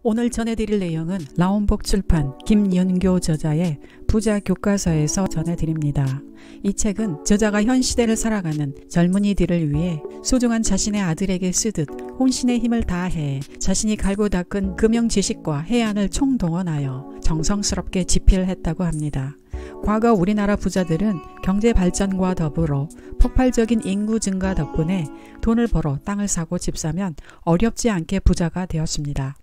오늘 전해드릴 내용은 라온복 출판 김윤교 저자의 부자 교과서에서 전해드립니다. 이 책은 저자가 현 시대를 살아가는 젊은이들을 위해 소중한 자신의 아들에게 쓰듯 혼신의 힘을 다해 자신이 갈고 닦은 금융 지식과 해안을 총동원하여 정성스럽게 집필했다고 합니다. 과거 우리나라 부자들은 경제 발전과 더불어 폭발적인 인구 증가 덕분에 돈을 벌어 땅을 사고 집 사면 어렵지 않게 부자가 되었습니다.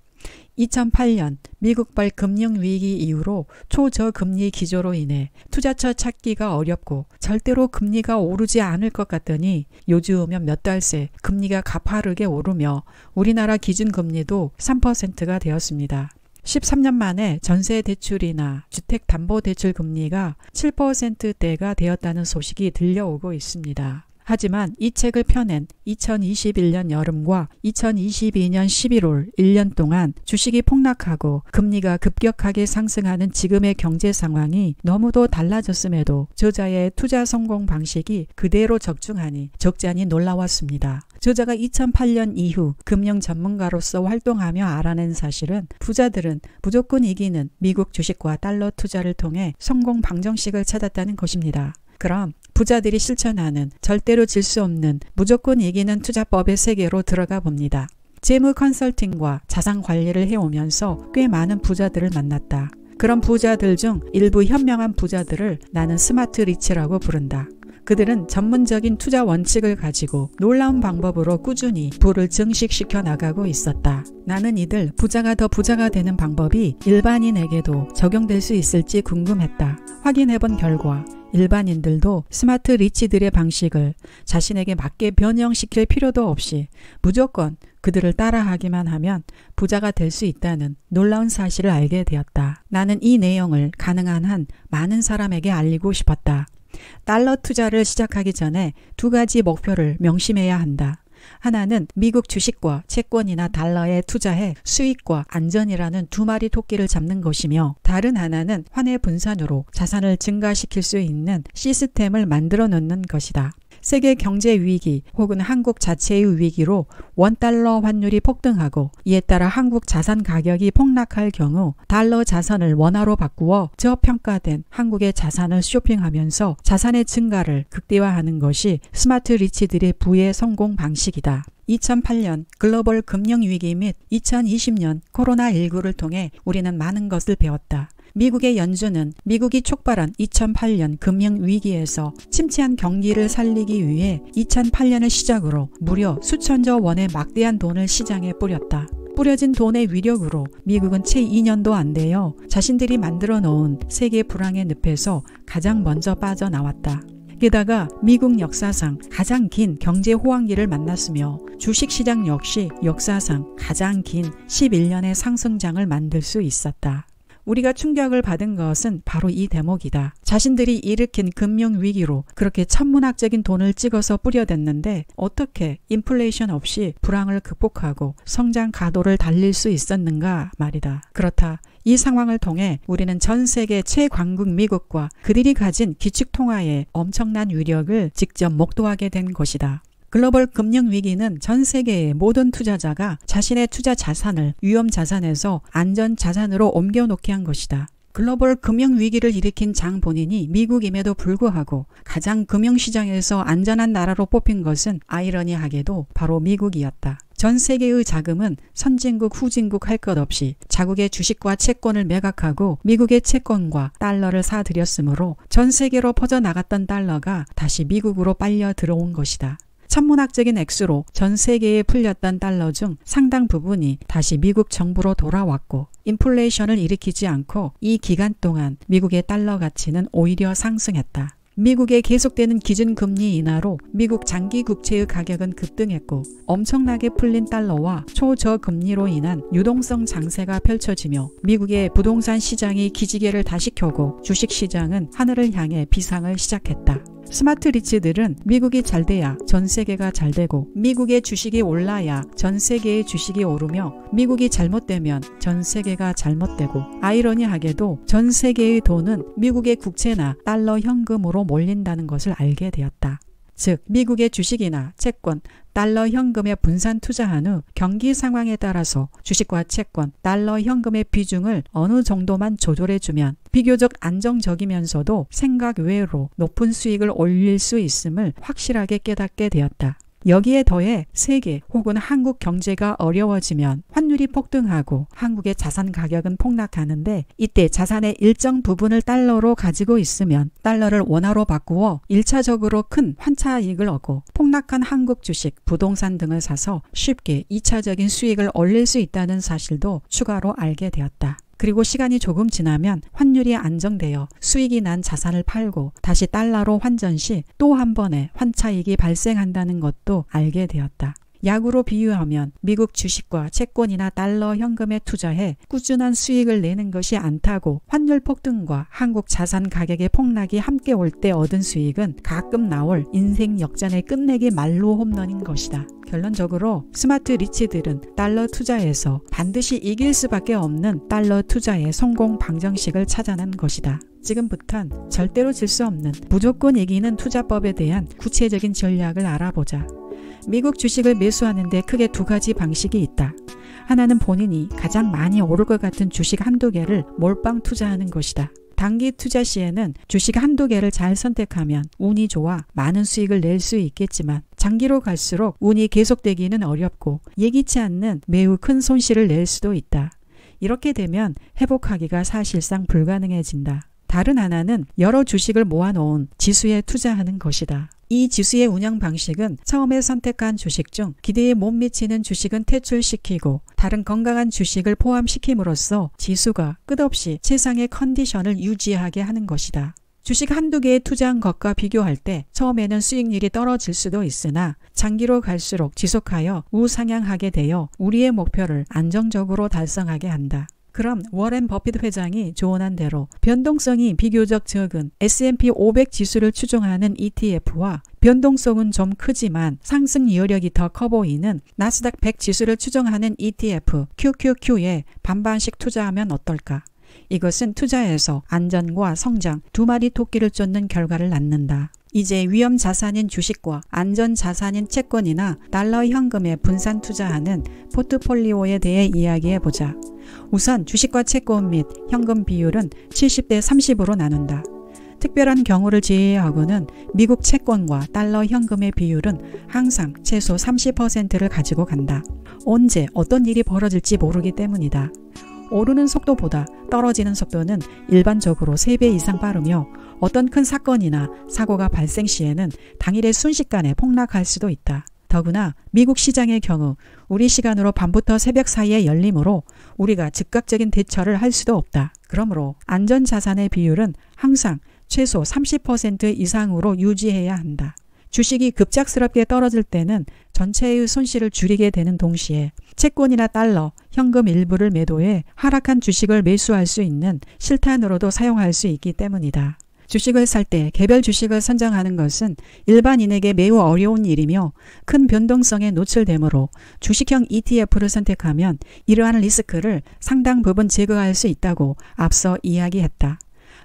2008년 미국발 금융위기 이후로 초저금리 기조로 인해 투자처 찾기가 어렵고 절대로 금리가 오르지 않을 것 같더니 요즘은 몇 달 새 금리가 가파르게 오르며 우리나라 기준금리도 3%가 되었습니다. 13년 만에 전세대출이나 주택담보대출 금리가 7%대가 되었다는 소식이 들려오고 있습니다. 하지만 이 책을 펴낸 2021년 여름과 2022년 11월 1년 동안 주식이 폭락하고 금리가 급격하게 상승하는 지금의 경제 상황이 너무도 달라졌음에도 저자의 투자 성공 방식이 그대로 적중하니 적잖이 놀라웠습니다. 저자가 2008년 이후 금융 전문가로서 활동하며 알아낸 사실은 부자들은 무조건 이기는 미국 주식과 달러 투자를 통해 성공 방정식을 찾았다는 것입니다. 그럼 부자들이 실천하는 절대로 질 수 없는 무조건 이기는 투자법의 세계로 들어가 봅니다. 재무 컨설팅과 자산 관리를 해오면서 꽤 많은 부자들을 만났다. 그런 부자들 중 일부 현명한 부자들을 나는 스마트 리치라고 부른다. 그들은 전문적인 투자 원칙을 가지고 놀라운 방법으로 꾸준히 부를 증식시켜 나가고 있었다. 나는 이들 부자가 더 부자가 되는 방법이 일반인에게도 적용될 수 있을지 궁금했다. 확인해본 결과 일반인들도 스마트 리치들의 방식을 자신에게 맞게 변형시킬 필요도 없이 무조건 그들을 따라하기만 하면 부자가 될 수 있다는 놀라운 사실을 알게 되었다. 나는 이 내용을 가능한 한 많은 사람에게 알리고 싶었다. 달러 투자를 시작하기 전에 두 가지 목표를 명심해야 한다. 하나는 미국 주식과 채권이나 달러에 투자해 수익과 안전이라는 두 마리 토끼를 잡는 것이며 다른 하나는 환해 분산으로 자산을 증가시킬 수 있는 시스템을 만들어 놓는 것이다. 세계 경제 위기 혹은 한국 자체의 위기로 원달러 환율이 폭등하고 이에 따라 한국 자산 가격이 폭락할 경우 달러 자산을 원화로 바꾸어 저평가된 한국의 자산을 쇼핑하면서 자산의 증가를 극대화하는 것이 스마트 리치들의 부의 성공 방식이다. 2008년 글로벌 금융위기 및 2020년 코로나19를 통해 우리는 많은 것을 배웠다. 미국의 연준은 미국이 촉발한 2008년 금융위기에서 침체한 경기를 살리기 위해 2008년을 시작으로 무려 수천조 원의 막대한 돈을 시장에 뿌렸다. 뿌려진 돈의 위력으로 미국은 채 2년도 안 되어 자신들이 만들어 놓은 세계 불황의 늪에서 가장 먼저 빠져나왔다. 게다가 미국 역사상 가장 긴 경제 호황기를 만났으며 주식시장 역시 역사상 가장 긴 11년의 상승장을 만들 수 있었다. 우리가 충격을 받은 것은 바로 이 대목이다. 자신들이 일으킨 금융위기로 그렇게 천문학적인 돈을 찍어서 뿌려댔는데 어떻게 인플레이션 없이 불황을 극복하고 성장 가도를 달릴 수 있었는가 말이다. 그렇다. 이 상황을 통해 우리는 전 세계 최강국 미국과 그들이 가진 기축통화의 엄청난 위력을 직접 목도하게 된 것이다. 글로벌 금융위기는 전 세계의 모든 투자자가 자신의 투자 자산을 위험 자산에서 안전 자산으로 옮겨놓게 한 것이다. 글로벌 금융위기를 일으킨 장 본인이 미국임에도 불구하고 가장 금융시장에서 안전한 나라로 뽑힌 것은 아이러니하게도 바로 미국이었다. 전 세계의 자금은 선진국 후진국 할 것 없이 자국의 주식과 채권을 매각하고 미국의 채권과 달러를 사들였으므로 전 세계로 퍼져나갔던 달러가 다시 미국으로 빨려 들어온 것이다. 천문학적인 액수로 전 세계에 풀렸던 달러 중 상당 부분이 다시 미국 정부로 돌아왔고 인플레이션을 일으키지 않고 이 기간 동안 미국의 달러 가치는 오히려 상승했다. 미국의 계속되는 기준금리 인하로 미국 장기 국채의 가격은 급등했고 엄청나게 풀린 달러와 초저금리로 인한 유동성 장세가 펼쳐지며 미국의 부동산 시장이 기지개를 다시 켜고 주식시장은 하늘을 향해 비상을 시작했다. 스마트 리치들은 미국이 잘 돼야 전 세계가 잘 되고 미국의 주식이 올라야 전 세계의 주식이 오르며 미국이 잘못되면 전 세계가 잘못되고 아이러니하게도 전 세계의 돈은 미국의 국채나 달러 현금으로 몰린다는 것을 알게 되었다. 즉 미국의 주식이나 채권, 달러 현금에 분산 투자한 후 경기 상황에 따라서 주식과 채권, 달러 현금의 비중을 어느 정도만 조절해주면 비교적 안정적이면서도 생각 외로 높은 수익을 올릴 수 있음을 확실하게 깨닫게 되었다. 여기에 더해 세계 혹은 한국 경제가 어려워지면 환율이 폭등하고 한국의 자산 가격은 폭락하는데, 이때 자산의 일정 부분을 달러로 가지고 있으면 달러를 원화로 바꾸어 1차적으로 큰 환차익을 얻고 폭락한 한국 주식, 부동산 등을 사서 쉽게 2차적인 수익을 올릴 수 있다는 사실도 추가로 알게 되었다. 그리고 시간이 조금 지나면 환율이 안정되어 수익이 난 자산을 팔고 다시 달러로 환전 시 또 한 번의 환차익이 발생한다는 것도 알게 되었다. 약으로 비유하면 미국 주식과 채권이나 달러 현금에 투자해 꾸준한 수익을 내는 것이 안타고, 환율 폭등과 한국 자산 가격의 폭락이 함께 올 때 얻은 수익은 가끔 나올 인생 역전의 끝내기 말로 홈런인 것이다. 결론적으로 스마트 리치들은 달러 투자에서 반드시 이길 수밖에 없는 달러 투자의 성공 방정식을 찾아낸 것이다. 지금부턴 절대로 질 수 없는 무조건 이기는 투자법에 대한 구체적인 전략을 알아보자. 미국 주식을 매수하는데 크게 두 가지 방식이 있다. 하나는 본인이 가장 많이 오를 것 같은 주식 한두 개를 몰빵 투자하는 것이다. 단기 투자 시에는 주식 한두 개를 잘 선택하면 운이 좋아 많은 수익을 낼 수 있겠지만, 장기로 갈수록 운이 계속되기는 어렵고 예기치 않는 매우 큰 손실을 낼 수도 있다. 이렇게 되면 회복하기가 사실상 불가능해진다. 다른 하나는 여러 주식을 모아놓은 지수에 투자하는 것이다. 이 지수의 운영 방식은 처음에 선택한 주식 중 기대에 못 미치는 주식은 퇴출시키고 다른 건강한 주식을 포함시킴으로써 지수가 끝없이 최상의 컨디션을 유지하게 하는 것이다. 주식 한두 개에 투자한 것과 비교할 때 처음에는 수익률이 떨어질 수도 있으나 장기로 갈수록 지속하여 우상향하게 되어 우리의 목표를 안정적으로 달성하게 한다. 그럼 워렌 버핏 회장이 조언한 대로 변동성이 비교적 적은 S&P 500 지수를 추종하는 ETF와 변동성은 좀 크지만 상승 여력이 더 커 보이는 나스닥 100 지수를 추종하는 ETF QQQ에 반반씩 투자하면 어떨까? 이것은 투자에서 안전과 성장 두 마리 토끼를 쫓는 결과를 낳는다. 이제 위험 자산인 주식과 안전 자산인 채권이나 달러 현금에 분산 투자하는 포트폴리오에 대해 이야기해보자. 우선 주식과 채권 및 현금 비율은 70대 30으로 나눈다. 특별한 경우를 제외하고는 미국 채권과 달러 현금의 비율은 항상 최소 30%를 가지고 간다. 언제 어떤 일이 벌어질지 모르기 때문이다. 오르는 속도보다 떨어지는 속도는 일반적으로 3배 이상 빠르며 어떤 큰 사건이나 사고가 발생 시에는 당일에 순식간에 폭락할 수도 있다. 더구나 미국 시장의 경우 우리 시간으로 밤부터 새벽 사이에 열리므로 우리가 즉각적인 대처를 할 수도 없다. 그러므로 안전자산의 비율은 항상 최소 30% 이상으로 유지해야 한다. 주식이 급작스럽게 떨어질 때는 전체의 손실을 줄이게 되는 동시에 채권이나 달러, 현금 일부를 매도해 하락한 주식을 매수할 수 있는 실탄으로도 사용할 수 있기 때문이다. 주식을 살 때 개별 주식을 선정하는 것은 일반인에게 매우 어려운 일이며 큰 변동성에 노출되므로 주식형 ETF를 선택하면 이러한 리스크를 상당 부분 제거할 수 있다고 앞서 이야기했다.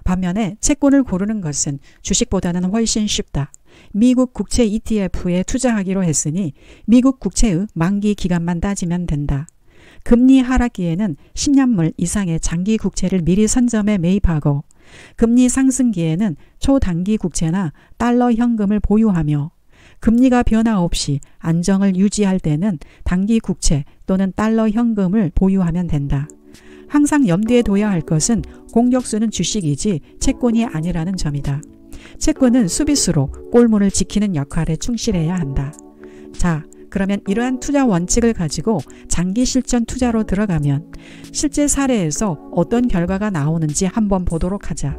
반면에 채권을 고르는 것은 주식보다는 훨씬 쉽다. 미국 국채 ETF에 투자하기로 했으니 미국 국채의 만기 기간만 따지면 된다. 금리 하락기에는 10년물 이상의 장기 국채를 미리 선점해 매입하고 금리 상승기에는 초단기 국채나 달러 현금을 보유하며 금리가 변화 없이 안정을 유지할 때는 단기 국채 또는 달러 현금을 보유하면 된다. 항상 염두에 둬야 할 것은 공격수는 주식이지 채권이 아니라는 점이다. 채권은 수비수로 골문을 지키는 역할에 충실해야 한다. 자, 그러면 이러한 투자 원칙을 가지고 장기 실전 투자로 들어가면 실제 사례에서 어떤 결과가 나오는지 한번 보도록 하자.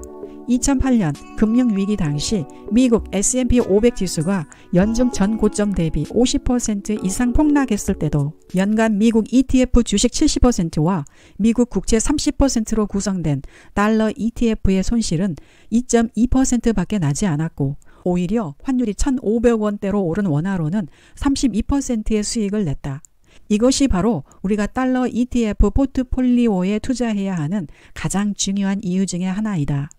2008년 금융위기 당시 미국 S&P 500 지수가 연중 전 고점 대비 50% 이상 폭락했을 때도 연간 미국 ETF 주식 70%와 미국 국채 30%로 구성된 달러 ETF의 손실은 2.2%밖에 나지 않았고 오히려 환율이 1,500원대로 오른 원화로는 32%의 수익을 냈다. 이것이 바로 우리가 달러 ETF 포트폴리오에 투자해야 하는 가장 중요한 이유 중에 하나이다.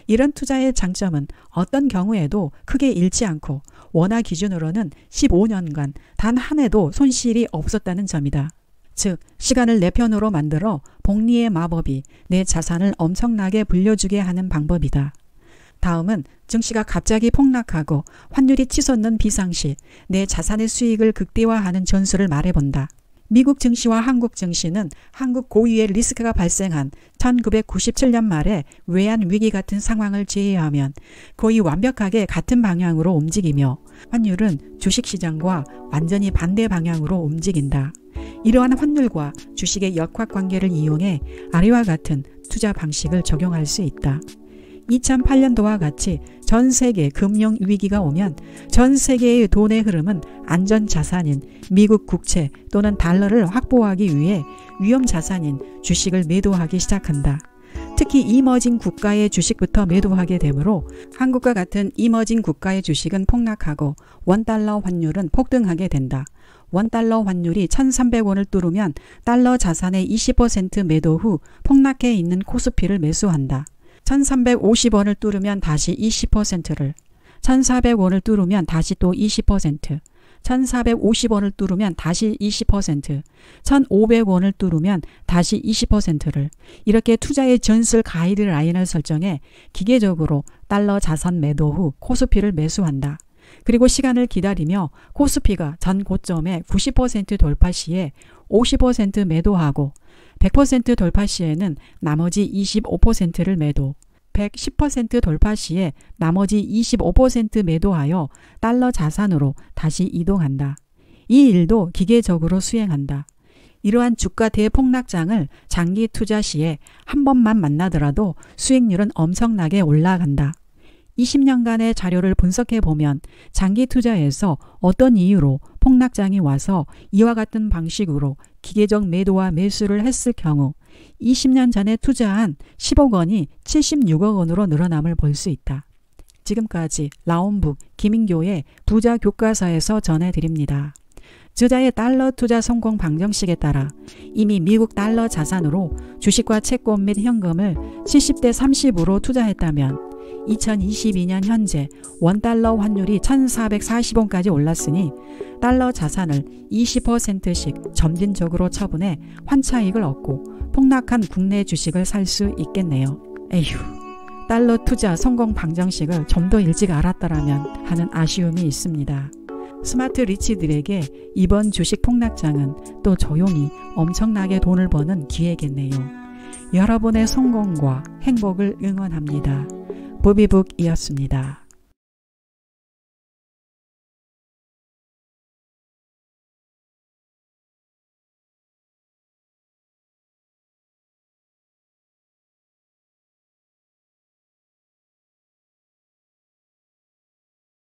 이런 투자의 장점은 어떤 경우에도 크게 잃지 않고 원화 기준으로는 15년간 단 한 해도 손실이 없었다는 점이다. 즉 시간을 내 편으로 만들어 복리의 마법이 내 자산을 엄청나게 불려주게 하는 방법이다. 다음은 증시가 갑자기 폭락하고 환율이 치솟는 비상시 내 자산의 수익을 극대화하는 전술을 말해본다. 미국 증시와 한국 증시는 한국 고유의 리스크가 발생한 1997년 말에 외환 위기 같은 상황을 제외하면 거의 완벽하게 같은 방향으로 움직이며 환율은 주식시장과 완전히 반대 방향으로 움직인다. 이러한 환율과 주식의 역학관계를 이용해 아래와 같은 투자 방식을 적용할 수 있다. 2008년도와 같이 전 세계 금융 위기가 오면 전 세계의 돈의 흐름은 안전자산인 미국 국채 또는 달러를 확보하기 위해 위험자산인 주식을 매도하기 시작한다. 특히 이머징 국가의 주식부터 매도하게 되므로 한국과 같은 이머징 국가의 주식은 폭락하고 원달러 환율은 폭등하게 된다. 원달러 환율이 1,300원을 뚫으면 달러 자산의 20% 매도 후 폭락해 있는 코스피를 매수한다. 1,350원을 뚫으면 다시 20%를, 1,400원을 뚫으면 다시 또 20%, 1,450원을 뚫으면 다시 20%, 1,500원을 뚫으면 다시 20%를 이렇게 투자의 전술 가이드라인을 설정해 기계적으로 달러 자산 매도 후 코스피를 매수한다. 그리고 시간을 기다리며 코스피가 전 고점의 90% 돌파 시에 50% 매도하고 100% 돌파 시에는 나머지 25%를 매도, 110% 돌파 시에 나머지 25% 매도하여 달러 자산으로 다시 이동한다. 이 일도 기계적으로 수행한다. 이러한 주가 대폭락장을 장기 투자 시에 한 번만 만나더라도 수익률은 엄청나게 올라간다. 20년간의 자료를 분석해 보면 장기 투자에서 어떤 이유로 폭락장이 와서 이와 같은 방식으로 기계적 매도와 매수를 했을 경우 20년 전에 투자한 10억 원이 76억 원으로 늘어남을 볼 수 있다. 지금까지 라온북 김인교의 부자 교과서에서 전해드립니다. 저자의 달러 투자 성공 방정식에 따라 이미 미국 달러 자산으로 주식과 채권 및 현금을 70대 30으로 투자했다면 2022년 현재 원달러 환율이 1,440원까지 올랐으니 달러 자산을 20%씩 점진적으로 처분해 환차익을 얻고 폭락한 국내 주식을 살 수 있겠네요. 에휴, 달러 투자 성공 방정식을 좀 더 일찍 알았더라면 하는 아쉬움이 있습니다. 스마트 리치들에게 이번 주식 폭락장은 또 조용히 엄청나게 돈을 버는 기회겠네요. 여러분의 성공과 행복을 응원합니다. 보비북이었습니다.